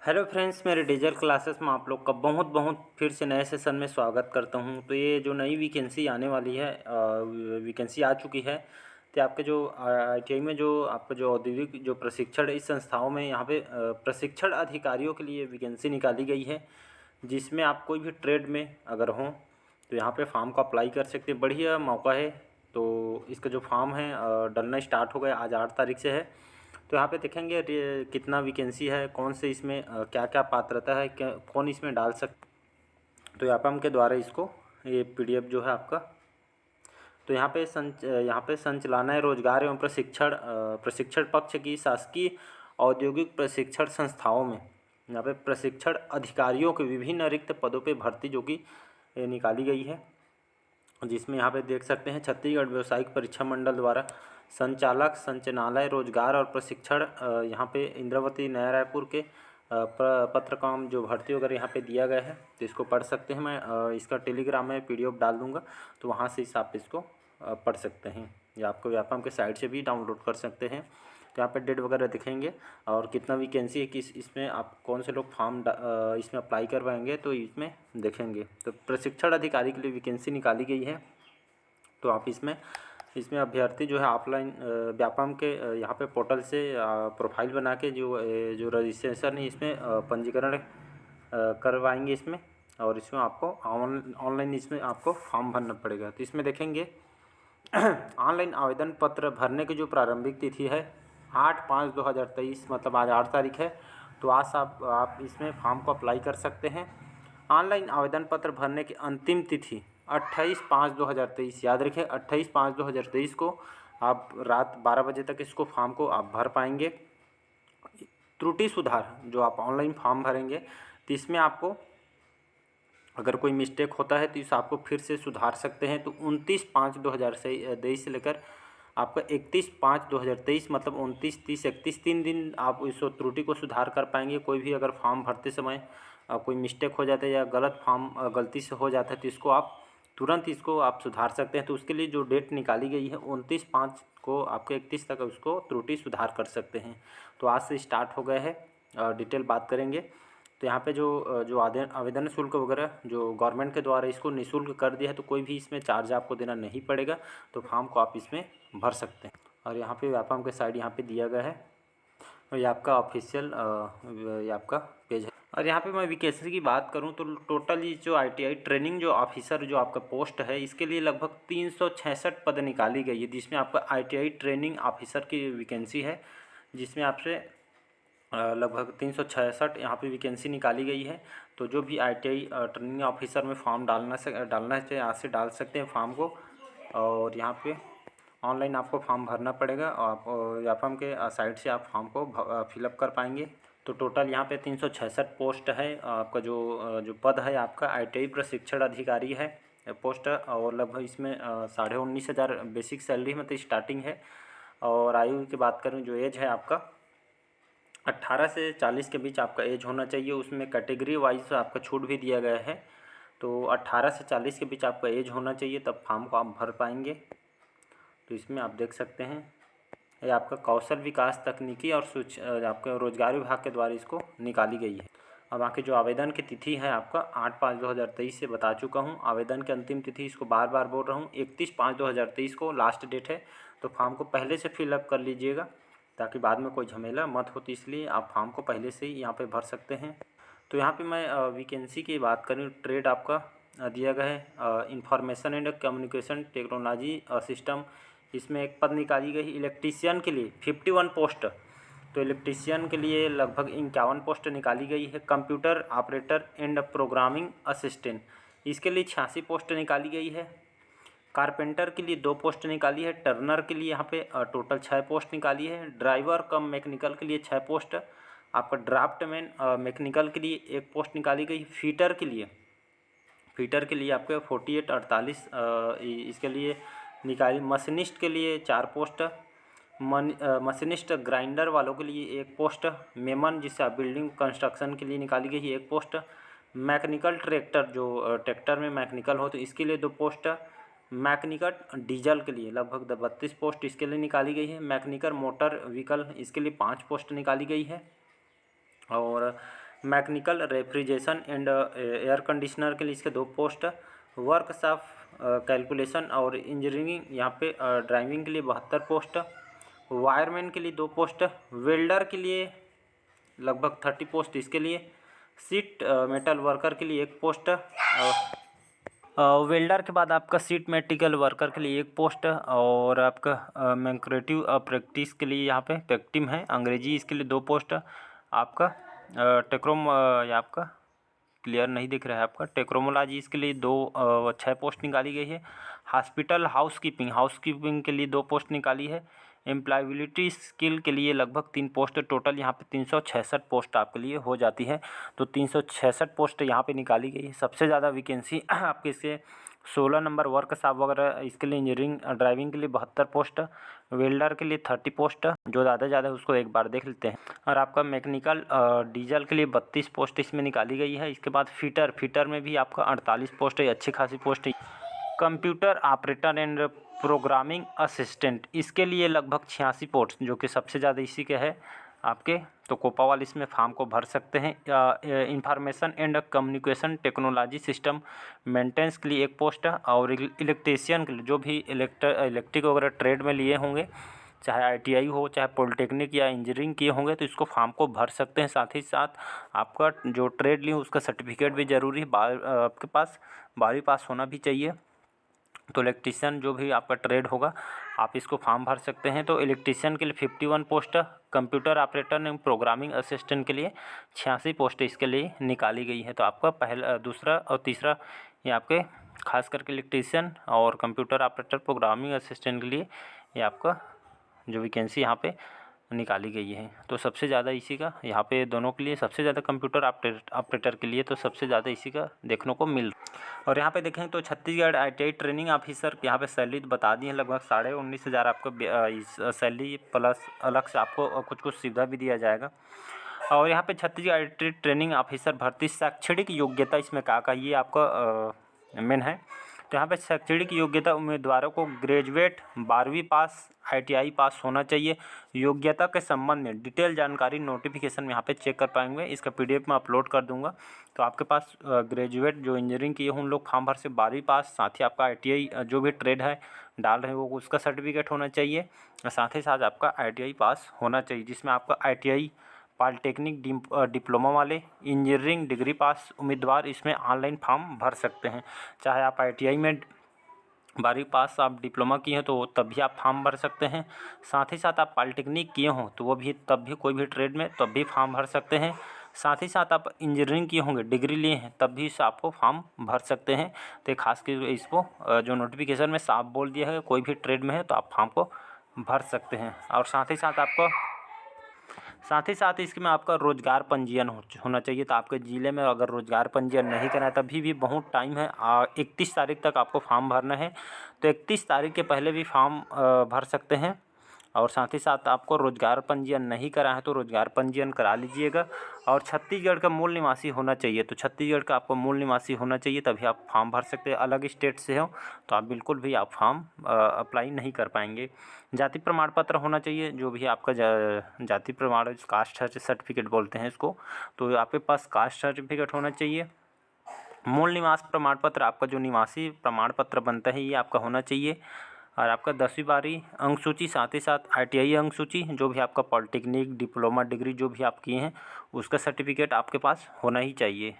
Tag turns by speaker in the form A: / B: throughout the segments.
A: Hello friends, मेरे digital classes में आप लोग का बहुत बहुत फिर से नए सेशन में स्वागत करता हूं। तो ये जो नई वैकेंसी आने वाली है, वैकेंसी आ चुकी है। तो आपके जो ITI में जो आपका जो औद्योगिक जो प्रशिक्षण इस संस्थाओं में यहाँ पे प्रशिक्षण अधिकारियों के लिए वैकेंसी निकाली गई है, जिसमें आप कोई भी ट्रेड में अगर हों तो यहाँ पे फॉर्म को अप्लाई कर सकते हैं। बढ़िया मौका है। तो इसका जो फॉर्म है डलना स्टार्ट हो गया, आज 8 तारीख से है। तो यहाँ पे देखेंगे कितना वैकेंसी है, कौन से इसमें क्या क्या पात्रता है, क्या कौन इसमें डाल सकते। तो यहाँ पे हम के द्वारा इसको ये PDF जो है आपका, तो यहाँ पे संचालनालय रोजगार एवं प्रशिक्षण पक्ष की शासकीय औद्योगिक प्रशिक्षण संस्थाओं में यहाँ पे प्रशिक्षण अधिकारियों के विभिन्न रिक्त पदों पे भर्ती जो कि निकाली गई है, जिसमें यहाँ पे देख सकते हैं छत्तीसगढ़ व्यावसायिक परीक्षा मंडल द्वारा संचालक संचालनालय रोजगार और प्रशिक्षण यहाँ पे इंद्रावती नया रायपुर के पत्रकार जो भर्ती वगैरह यहाँ पे दिया गया है। तो इसको पढ़ सकते हैं। मैं इसका टेलीग्राम में PDF डाल दूँगा, तो वहाँ से इस आप इसको पढ़ सकते हैं, या आपको व्यापम के साइट से भी डाउनलोड कर सकते हैं। तो यहाँ पे डेट वगैरह दिखेंगे और कितना वैकेंसी है, किस इसमें आप कौन से लोग फॉर्म इसमें अप्लाई करवाएंगे, तो इसमें देखेंगे। तो प्रशिक्षण अधिकारी के लिए वैकेंसी निकाली गई है। तो आप इसमें अभ्यर्थी जो है ऑफलाइन व्यापम के यहाँ पे पोर्टल से प्रोफाइल बना के जो रजिस्ट्रेशन है इसमें पंजीकरण करवाएंगे इसमें, और इसमें आपको ऑनलाइन इसमें आपको फॉर्म भरना पड़ेगा। तो इसमें देखेंगे ऑनलाइन आवेदन पत्र भरने की जो प्रारंभिक तिथि है 8/5/2023, मतलब आज 8 तारीख है। तो आज आप इसमें फॉर्म को अप्लाई कर सकते हैं। ऑनलाइन आवेदन पत्र भरने की अंतिम तिथि 28/5/2023, याद रखें 28/5/2023 को आप रात 12 बजे तक इसको फॉर्म को आप भर पाएंगे। त्रुटि सुधार जो आप ऑनलाइन फॉर्म भरेंगे, तो इसमें आपको अगर कोई मिस्टेक होता है तो इस आपको फिर से सुधार सकते हैं। तो 29/5/2023 से लेकर आपका 31/5/2023, मतलब 29, 30, 31 3 दिन आप इस त्रुटि को सुधार कर पाएंगे। कोई भी अगर फॉर्म भरते समय कोई मिस्टेक हो जाता है या गलती से हो जाता है, तो इसको आप तुरंत इसको आप सुधार सकते हैं। तो उसके लिए जो डेट निकाली गई है 29/5 को आपको 31 तक उसको त्रुटि सुधार कर सकते हैं। तो आज से स्टार्ट हो गए हैं। डिटेल बात करेंगे। तो यहाँ पे जो आवेदन शुल्क वगैरह जो गवर्नमेंट के द्वारा इसको निःशुल्क कर दिया है, तो कोई भी इसमें चार्ज आपको देना नहीं पड़ेगा। तो फॉर्म को आप इसमें भर सकते हैं। और यहाँ पे व्यापम के साइड यहाँ पे दिया गया है, और ये आपका ऑफिशियल ये आपका पेज है। और यहाँ पे मैं वैकेंसी की बात करूँ तो टोटल ये जो ITI ट्रेनिंग जो ऑफिसर जो आपका पोस्ट है, इसके लिए लगभग 366 पद निकाली गई है, जिसमें आपका ITI ट्रेनिंग ऑफिसर की वैकेंसी है, जिसमें आपसे लगभग 366 यहाँ पे वैकेंसी निकाली गई है। तो जो भी ITI ट्रेनिंग ऑफिसर में फॉर्म डालना चाहिए, यहाँ से डाल सकते हैं फॉर्म को। और यहाँ पे ऑनलाइन आपको फॉर्म भरना पड़ेगा, और आप व्यापम के साइट से आप फॉर्म को फिलअप कर पाएंगे। तो टोटल यहाँ पे 366 पोस्ट है। आपका जो पद है आपका ITI प्रशिक्षण अधिकारी है पोस्ट, और लगभग इसमें 19,500 बेसिक सैलरी मतलब स्टार्टिंग है। और आयु की बात करूँ, जो एज है आपका 18 से 40 के बीच आपका एज होना चाहिए। उसमें कैटेगरी वाइज आपका छूट भी दिया गया है। तो 18 से 40 के बीच आपका एज होना चाहिए, तब फॉर्म को आप भर पाएंगे। तो इसमें आप देख सकते हैं ये आपका कौशल विकास तकनीकी और आपके रोजगार विभाग के द्वारा इसको निकाली गई है। अब आके जो आवेदन की तिथि है आपका 8/5/2023 से बता चुका हूँ। आवेदन की अंतिम तिथि, इसको बार बार बोल रहा हूँ, 31/5/2023 को लास्ट डेट है। तो फॉर्म को पहले से फिलअप कर लीजिएगा, ताकि बाद में कोई झमेला मत हो। तो इसलिए आप फॉर्म को पहले से ही यहाँ पे भर सकते हैं। तो यहाँ पे मैं वैकेंसी की बात करूँ, ट्रेड आपका दिया गया है information and communication technology system. इसमें एक पद निकाली गई इलेक्ट्रीशियन के लिए 51 पोस्ट। तो इलेक्ट्रीशियन के लिए लगभग 51 पोस्ट निकाली गई है। Computer operator and programming assistant, इसके लिए 86 पोस्ट निकाली गई है। कारपेंटर के लिए 2 पोस्ट निकाली है। टर्नर के लिए यहाँ पे टोटल 6 पोस्ट निकाली है। ड्राइवर कम मैकेनिकल के लिए 6 पोस्ट। आपका ड्राफ्टमैन मैकेनिकल के लिए 1 पोस्ट निकाली गई। फीटर के लिए आपके 48/48 इसके लिए निकाली। मशीनिस्ट के लिए 4 पोस्ट। मशीनिस्ट ग्राइंडर वालों के लिए 1 पोस्ट। मेमन जिससे बिल्डिंग कंस्ट्रक्शन के लिए निकाली गई है 1 पोस्ट। मैकेनिकल ट्रैक्टर जो ट्रैक्टर में मैकेनिकल हो, तो इसके लिए 2 पोस्ट। मैकेनिकल डीजल के लिए लगभग 32 पोस्ट इसके लिए निकाली गई है। मैकेनिकल मोटर व्हीकल, इसके लिए 5 पोस्ट निकाली गई है। और mechanical refrigeration and air conditioner के लिए इसके 2 पोस्ट, वर्कशॉप कैलकुलेशन और इंजीनियरिंग यहाँ पे ड्राइविंग के लिए 72 पोस्ट, वायरमैन के लिए 2 पोस्ट, वेल्डर के लिए लगभग 30 पोस्ट इसके लिए, सीट मेटल वर्कर के लिए 1 पोस्ट, वेल्डर के बाद आपका सीट मेटिकल वर्कर के लिए 1 पोस्ट, और आपका मैक्रेटिव प्रैक्टिस के लिए यहाँ पे प्रैक्टिम है अंग्रेजी, इसके लिए 2 पोस्ट। आपका टेक्रोम या आपका क्लियर नहीं दिख रहा है आपका टेक्रोमोलॉजी, इसके लिए 6 पोस्ट निकाली गई है। हॉस्पिटल हाउसकीपिंग के लिए 2 पोस्ट निकाली है। एम्प्लॉयबिलिटी स्किल के लिए लगभग 3 पोस्ट, टोटल यहाँ पे 366 पोस्ट आपके लिए हो जाती है। तो 366 पोस्ट यहाँ पे निकाली गई है। सबसे ज़्यादा वैकेंसी आपके इसके 16 नंबर वर्कशॉप वगैरह इसके लिए इंजीनियरिंग ड्राइविंग के लिए 72 पोस्ट, वेल्डर के लिए 30 पोस्ट, जो ज़्यादा है उसको एक बार देख लेते हैं। और आपका मैकेनिकल डीजल के लिए 32 पोस्ट इसमें निकाली गई है। इसके बाद फीटर में भी आपका 48 पोस्ट है, अच्छी खासी पोस्ट है। Computer operator and programming assistant, इसके लिए लगभग 86 पोस्ट, जो कि सबसे ज़्यादा इसी के है आपके। तो कोपावाल इसमें फॉर्म को भर सकते हैं। Information and communication technology system maintenance के लिए 1 पोस्ट, और इलेक्ट्रीशियन के लिए जो भी इलेक्ट्रिक वगैरह ट्रेड में लिए होंगे, चाहे ITI हो चाहे पॉलिटेक्निक या इंजीनियरिंग किए होंगे, तो इसको फॉर्म को भर सकते हैं। साथ ही साथ आपका जो ट्रेड लिए उसका सर्टिफिकेट भी ज़रूरी है, आपके पास 12वीं पास होना भी चाहिए। तो इलेक्ट्रीशियन जो भी आपका ट्रेड होगा आप इसको फॉर्म भर सकते हैं। तो इलेक्ट्रीशियन के लिए 51 post, computer operator and programming assistant के लिए 86 पोस्ट इसके लिए निकाली गई है। तो आपका पहला, दूसरा और तीसरा ये आपके खास करके इलेक्ट्रीशियन और कंप्यूटर ऑपरेटर प्रोग्रामिंग असिस्टेंट के लिए ये आपका जो वैकेंसी यहाँ पे निकाली गई है। तो सबसे ज़्यादा इसी का यहाँ पे दोनों के लिए सबसे ज़्यादा कंप्यूटर ऑपरेटर के लिए तो सबसे ज़्यादा इसी का देखने को मिल। और यहाँ पे देखें तो छत्तीसगढ़ ITI ट्रेनिंग ऑफिसर यहाँ पे सैलरी बता दी है, लगभग 19,500 आपको सैलरी, प्लस अलग से आपको कुछ सुविधा भी दिया जाएगा। और यहाँ पे छत्तीसगढ़ ITI ट्रेनिंग ऑफिसर भर्ती शैक्षणिक योग्यता इसमें का ये आपका मेन है। तो यहाँ पे शैक्षणिक योग्यता उम्मीदवारों को ग्रेजुएट 12वीं पास ITI पास होना चाहिए। योग्यता के संबंध में डिटेल जानकारी नोटिफिकेशन में यहाँ पे चेक कर पाएंगे, इसका PDF में अपलोड कर दूंगा। तो आपके पास ग्रेजुएट जो इंजीनियरिंग किए उन लोग फॉर्म भर से 12वीं पास, साथ ही आपका ITI जो भी ट्रेड है डाल रहे हैं वो उसका सर्टिफिकेट होना चाहिए, साथ ही साथ आपका ITI पास होना चाहिए, जिसमें आपका ITI पॉलिटेक्निक डिप्लोमा वाले इंजीनियरिंग डिग्री पास उम्मीदवार इसमें ऑनलाइन फॉर्म भर सकते हैं। चाहे आप ITI में 12वीं पास आप डिप्लोमा किए हैं तो तब भी आप फॉर्म भर सकते हैं, साथ ही साथ आप पॉलिटेक्निक किए हों तो वो भी तब भी कोई भी ट्रेड में तब भी फॉर्म भर सकते हैं, साथ ही साथ आप इंजीनियरिंग किए होंगे डिग्री लिए हैं तब भी आपको फॉर्म भर सकते हैं। तो खास कर इसको जो नोटिफिकेशन में साफ बोल दिया है कोई भी ट्रेड में है तो आप फॉर्म को भर सकते हैं। और साथ ही साथ इसमें आपका रोजगार पंजीयन होना चाहिए। तो आपके ज़िले में अगर रोजगार पंजीयन नहीं कराया तभी भी बहुत टाइम है, 31 तारीख तक आपको फॉर्म भरना है। तो 31 तारीख के पहले भी फॉर्म भर सकते हैं। और साथ ही साथ आपको रोजगार पंजीयन नहीं करा है तो रोजगार पंजीयन करा लीजिएगा। और छत्तीसगढ़ का मूल निवासी होना चाहिए, तो छत्तीसगढ़ का आपको मूल निवासी होना चाहिए तभी आप फॉर्म भर सकते हैं। अलग स्टेट से हो तो आप बिल्कुल भी आप फॉर्म अप्लाई नहीं कर पाएंगे। जाति प्रमाण पत्र होना चाहिए, जो भी आपका जाति प्रमाण कास्ट सर्टिफिकेट बोलते हैं इसको, तो आपके पास कास्ट सर्टिफिकेट होना चाहिए। मूल निवास प्रमाण पत्र, आपका जो निवासी प्रमाण पत्र बनता है ये आपका होना चाहिए। और आपका 10वीं 12वीं अंक सूची, साथ ही साथ ITI अंक सूची, जो भी आपका पॉलिटेक्निक डिप्लोमा डिग्री जो भी आप किए हैं उसका सर्टिफिकेट आपके पास होना ही चाहिए।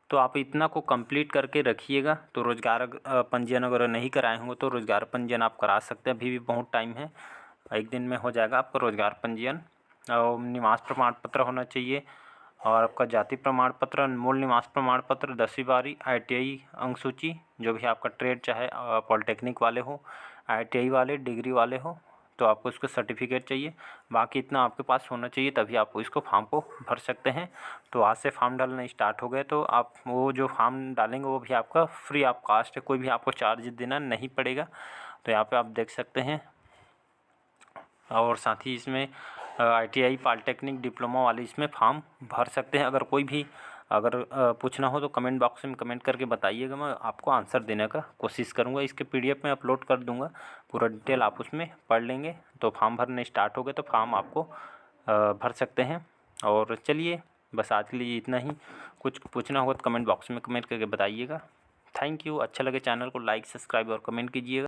A: तो आप इतना को कंप्लीट करके रखिएगा। तो रोजगार पंजीयन अगर नहीं कराए होंगे तो रोजगार पंजीयन आप करा सकते हैं, अभी भी बहुत टाइम है, एक दिन में हो जाएगा आपका रोजगार पंजीयन। और निवास प्रमाण पत्र होना चाहिए, और आपका जाति प्रमाण पत्र, मूल निवास प्रमाण पत्र, 10वीं 12वीं ITI अंक सूची, जो भी आपका ट्रेड चाहे पॉलिटेक्निक वाले हो, ITI वाले, डिग्री वाले हो, तो आपको इसका सर्टिफिकेट चाहिए। बाकी इतना आपके पास होना चाहिए तभी आप इसको फॉर्म को भर सकते हैं। तो आज से फॉर्म डालना स्टार्ट हो गए, तो आप वो जो फॉर्म डालेंगे वो भी आपका फ्री ऑफ कास्ट है, कोई भी आपको चार्ज देना नहीं पड़ेगा। तो यहाँ पे आप देख सकते हैं। और साथ ही इसमें ITI पॉलिटेक्निक डिप्लोमा वाले इसमें फॉर्म भर सकते हैं। अगर कोई भी पूछना हो तो कमेंट बॉक्स में कमेंट करके बताइएगा, मैं आपको आंसर देने का कोशिश करूँगा। इसके PDF में अपलोड कर दूँगा, पूरा डिटेल आप उसमें पढ़ लेंगे। तो फॉर्म भरने स्टार्ट हो गए तो फॉर्म आपको भर सकते हैं। और चलिए बस आज के लिए इतना ही। कुछ पूछना होगा तो कमेंट बॉक्स में कमेंट करके बताइएगा। Thank you. अच्छा लगे चैनल को लाइक, सब्सक्राइब और कमेंट कीजिएगा।